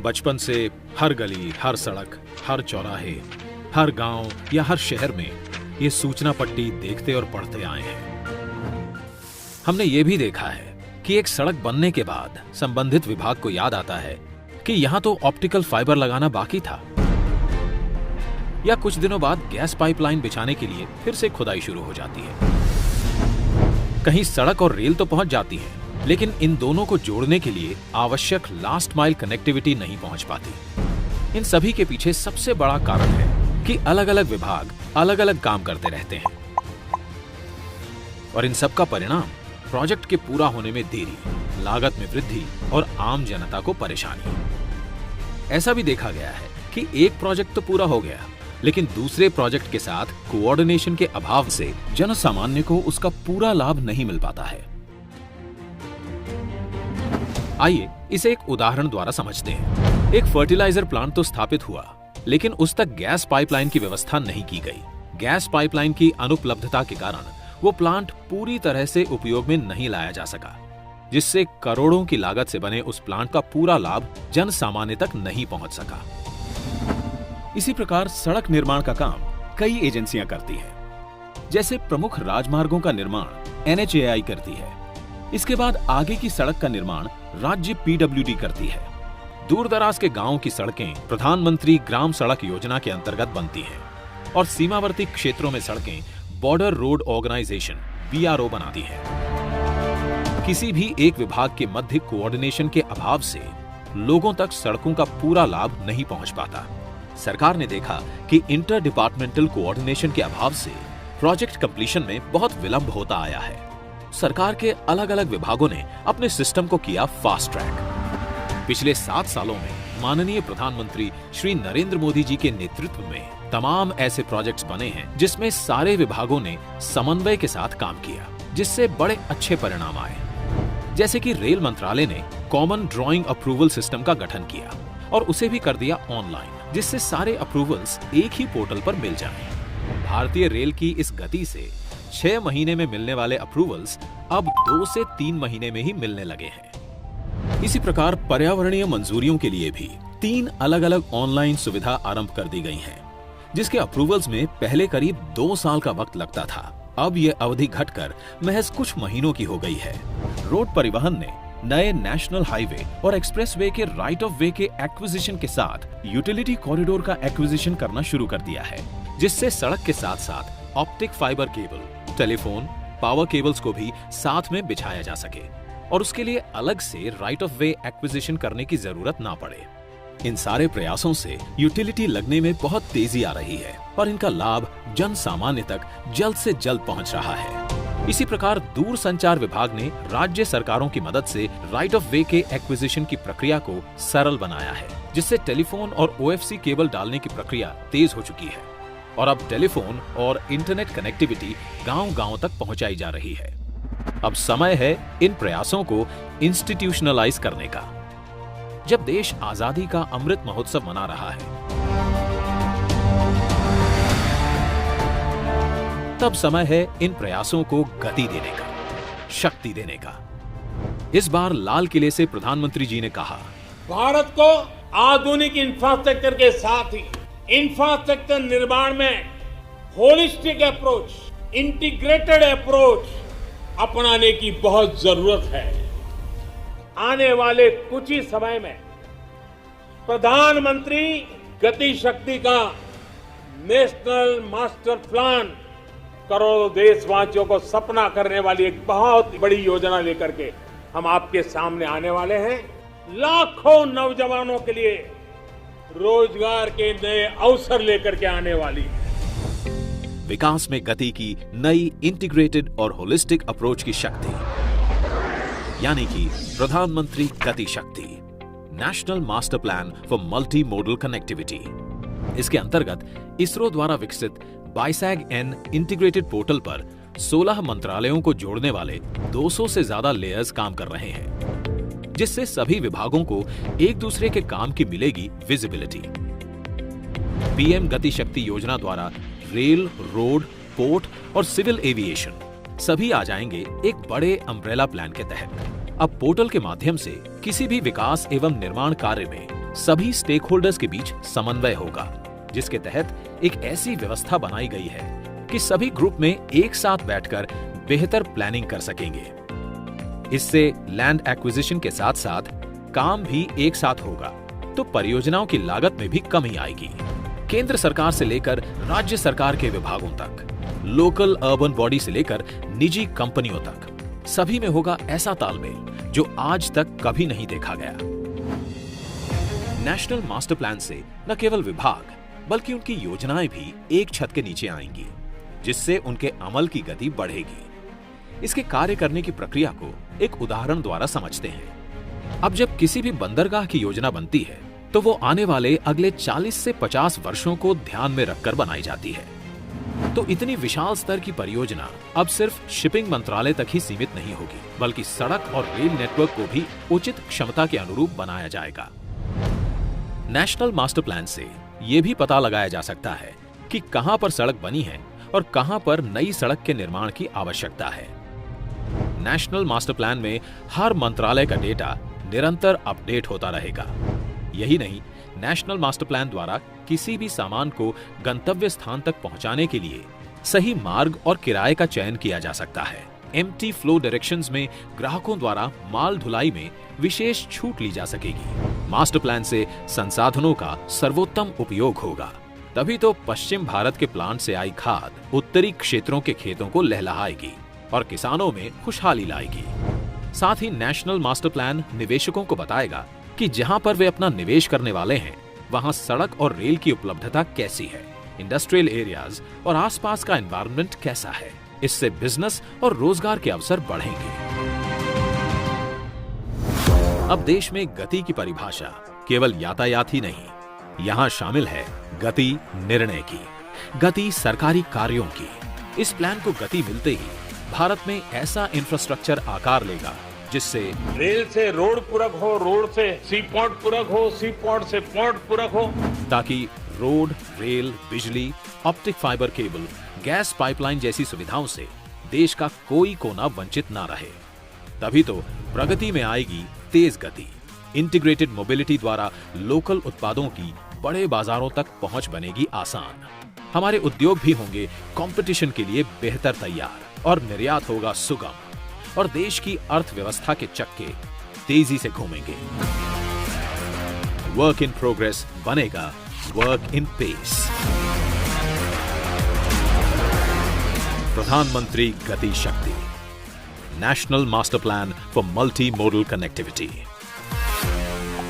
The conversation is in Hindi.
बचपन से हर गली, हर सड़क, हर चौराहे, हर गांव या हर शहर में ये सूचना पट्टी देखते और पढ़ते आए हैं। हमने ये भी देखा है कि एक सड़क बनने के बाद संबंधित विभाग को याद आता है कि यहां तो ऑप्टिकल फाइबर लगाना बाकी था, या कुछ दिनों बाद गैस पाइपलाइन बिछाने के लिए फिर से खुदाई शुरू हो जाती है। कहीं सड़क और रेल तो पहुंच जाती है, लेकिन इन दोनों को जोड़ने के लिए आवश्यक लास्ट माइल कनेक्टिविटी नहीं पहुंच पाती। इन सभी के पीछे सबसे बड़ा कारण है कि अलग अलग विभाग अलग अलग काम करते रहते हैं, और इन सब का परिणाम प्रोजेक्ट के पूरा होने में देरी, लागत में वृद्धि और आम जनता को परेशानी। ऐसा भी देखा गया है कि एक प्रोजेक्ट तो पूरा हो गया, लेकिन दूसरे प्रोजेक्ट के साथ कोऑर्डिनेशन के अभाव से जनसामान्य को उसका पूरा लाभ नहीं मिल पाता है। आइए इसे एक उदाहरण द्वारा समझते हैं। एक फर्टिलाइजर प्लांट तो स्थापित हुआ, लेकिन उस तक गैस पाइपलाइन की व्यवस्था नहीं की गई। गैस पाइपलाइन की अनुपलब्धता के कारण वो प्लांट पूरी तरह से उपयोग में नहीं लाया जा सका, जिससे करोड़ों की लागत से बने उस प्लांट का पूरा लाभ जन सामान्य तक नहीं पहुंच सका। इसी प्रकार सड़क निर्माण का काम कई एजेंसियां करती हैं। जैसे प्रमुख राजमार्गों का निर्माण NHAI करती है। इसके बाद आगे की सड़क का निर्माण राज्य PWD करती है। दूर दराज के गांवों की सड़कें प्रधानमंत्री ग्राम सड़क योजना के अंतर्गत बनती हैं, और सीमावर्ती क्षेत्रों में सड़कें बॉर्डर रोड ऑर्गेनाइजेशन BRO बनाती है। किसी भी एक विभाग के मध्य कोऑर्डिनेशन के अभाव से लोगों तक सड़कों का पूरा लाभ नहीं पहुंच पाता। सरकार ने देखा कि इंटर डिपार्टमेंटल कोऑर्डिनेशन के अभाव से प्रोजेक्ट कंप्लीशन में बहुत विलंब होता आया है। सरकार के अलग अलग विभागों ने अपने सिस्टम को किया फास्ट ट्रैक। पिछले 7 सालों में माननीय प्रधानमंत्री श्री नरेंद्र मोदी जी के नेतृत्व में तमाम ऐसे प्रोजेक्ट्स बने हैं जिसमें सारे विभागों ने समन्वय के साथ काम किया, जिससे बड़े अच्छे परिणाम आए। जैसे कि रेल मंत्रालय ने कॉमन ड्राइंग अप्रूवल सिस्टम का गठन किया और उसे भी कर दिया ऑनलाइन, जिससे सारे अप्रूवल्स एक ही पोर्टल पर मिल जाएं। भारतीय रेल की इस गति से 6 महीने में मिलने वाले अप्रूवल्स अब 2 से 3 महीने में ही मिलने लगे हैं। इसी प्रकार पर्यावरणीय मंजूरियों के लिए भी 3 अलग अलग ऑनलाइन सुविधा आरंभ कर दी गई हैं, जिसके अप्रूवल्स में पहले करीब 2 साल का वक्त लगता था। अब यह अवधि घटकर महज कुछ महीनों की हो गई है। रोड परिवहन ने नए नेशनल हाईवे और एक्सप्रेसवे के राइट ऑफ वे के एक्विजिशन के साथ यूटिलिटी कॉरिडोर का एक्विजिशन करना शुरू कर दिया है, जिससे सड़क के साथ साथ optic fibre cable, telephone, power cables को भी साथ में बिछाया जा सके और उसके लिए अलग से राइट ऑफ वे एक्विजिशन करने की जरूरत ना पड़े। इन सारे प्रयासों से यूटिलिटी लगने में बहुत तेजी आ रही है और इनका लाभ जन सामान्य तक जल्द से जल्द पहुंच रहा है। इसी प्रकार दूर संचार विभाग ने राज्य सरकारों की मदद से राइट ऑफ वे के एक्विजिशन की प्रक्रिया को सरल बनाया है, जिससे टेलीफोन और OFC केबल डालने की प्रक्रिया तेज हो चुकी है और अब टेलीफोन और इंटरनेट कनेक्टिविटी गांव-गांव तक पहुंचाई जा रही है। अब समय है इन प्रयासों को इंस्टीट्यूशनलाइज करने का। जब देश आजादी का अमृत महोत्सव मना रहा है, तब समय है इन प्रयासों को गति देने का, शक्ति देने का। इस बार लाल किले से प्रधानमंत्री जी ने कहा, भारत को आधुनिक इंफ्रास्ट्रक्चर के साथ ही इंफ्रास्ट्रक्चर निर्माण में होलिस्टिक अप्रोच, इंटीग्रेटेड अप्रोच अपनाने की बहुत जरूरत है। आने वाले कुछ ही समय में प्रधानमंत्री गति शक्ति का नेशनल मास्टर प्लान करोड़ों देशवासियों को सपना करने वाली एक बहुत बड़ी योजना लेकर के हम आपके सामने आने वाले हैं। लाखों नौजवानों के लिए रोजगार के नए अवसर लेकर के आने वाली है। विकास में गति की नई इंटीग्रेटेड और होलिस्टिक अप्रोच की शक्ति, यानी कि प्रधानमंत्री गति शक्ति, national master plan for multi modal connectivity. इसके अंतर्गत इसरो द्वारा विकसित BISAG-N इंटीग्रेटेड पोर्टल पर 16 मंत्रालयों को जोड़ने वाले 200 से ज्यादा लेयर्स काम कर रहे हैं, जिससे सभी विभागों को एक दूसरे के काम की मिलेगी विजिबिलिटी। PM गति शक्ति योजना द्वारा रेल, रोड, पोर्ट और सिविल एविएशन सभी आ जाएंगे एक बड़े अम्ब्रेला प्लान के तहत। अब पोर्टल के माध्यम से किसी भी विकास एवं निर्माण कार्य में सभी स्टेक होल्डर्स के बीच समन्वय होगा, जिसके तहत एक ऐसी व्यवस्था बनाई गई है कि सभी ग्रुप में एक साथ बैठकर बेहतर प्लानिंग कर सकेंगे। इससे लैंड एक्विजिशन के साथ साथ काम भी एक साथ होगा, तो परियोजनाओं की लागत में भी कमी आएगी। केंद्र सरकार से लेकर राज्य सरकार के विभागों तक, लोकल अर्बन बॉडी से लेकर निजी कंपनियों तक, सभी में होगा ऐसा तालमेल जो आज तक कभी नहीं देखा गया। नेशनल मास्टर प्लान से न केवल विभाग बल्कि उनकी योजनाएं भी एक छत के नीचे आएंगी, जिससे उनके अमल की गति बढ़ेगी। इसके कार्य करने की प्रक्रिया को एक उदाहरण द्वारा समझते हैं। अब जब किसी भी बंदरगाह की योजना बनती है तो वो आने वाले अगले 40 से 50 वर्षों को ध्यान में रखकर बनाई जाती है। तो इतनी विशाल स्तर की परियोजना अब सिर्फ शिपिंग मंत्रालय तक ही सीमित नहीं होगी, बल्कि सड़क और रेल नेटवर्क को भी उचित क्षमता के अनुरूप बनाया जाएगा। नेशनल मास्टर प्लान से ये भी पता लगाया जा सकता है कि कहां पर सड़क बनी है और कहां पर नई सड़क के निर्माण की आवश्यकता है। नेशनल मास्टर प्लान में हर मंत्रालय का डेटा निरंतर अपडेट होता रहेगा। यही नहीं, नेशनल मास्टर प्लान द्वारा किसी भी सामान को गंतव्य स्थान तक पहुंचाने के लिए सही मार्ग और किराए का चयन किया जा सकता है। एम्प्टी फ्लो डायरेक्शंस में ग्राहकों द्वारा माल ढुलाई में विशेष छूट ली जा सकेगी। मास्टर प्लान से संसाधनों का सर्वोत्तम उपयोग होगा, तभी तो पश्चिम भारत के प्लांट से आई खाद उत्तरी क्षेत्रों के खेतों को लहलहाएगी और किसानों में खुशहाली लाएगी। साथ ही नेशनल मास्टर प्लान निवेशकों को बताएगा कि जहां पर वे अपना निवेश करने वाले हैं वहां सड़क और रेल की उपलब्धता कैसी है, इंडस्ट्रियल एरियाज और आसपास का एनवायरनमेंट कैसा है। इससे बिजनेस और रोजगार के अवसर बढ़ेंगे। अब देश में गति की परिभाषा केवल यातायात ही नहीं, यहाँ शामिल है गति निर्णय की, गति सरकारी कार्यों की। इस प्लान को गति मिलते ही भारत में ऐसा इंफ्रास्ट्रक्चर आकार लेगा जिससे रेल से रोड पूरक हो, रोड से सी पोर्ट पूरक हो, सी पोर्ट से पोर्ट पूरक हो, ताकि रोड, रेल, बिजली, optic fibre cable, gas pipeline जैसी सुविधाओं से देश का कोई कोना वंचित ना रहे। तभी तो प्रगति में आएगी तेज गति। इंटीग्रेटेड मोबिलिटी द्वारा लोकल उत्पादों की बड़े बाजारों तक पहुंच बनेगी आसान। हमारे उद्योग भी होंगे कंपटीशन के लिए बेहतर तैयार और निर्यात होगा सुगम, और देश की अर्थव्यवस्था के चक्के तेजी से घूमेंगे। वर्क इन प्रोग्रेस बनेगा वर्क इन पेस। प्रधानमंत्री गति शक्ति, national master plan for multi modal connectivity.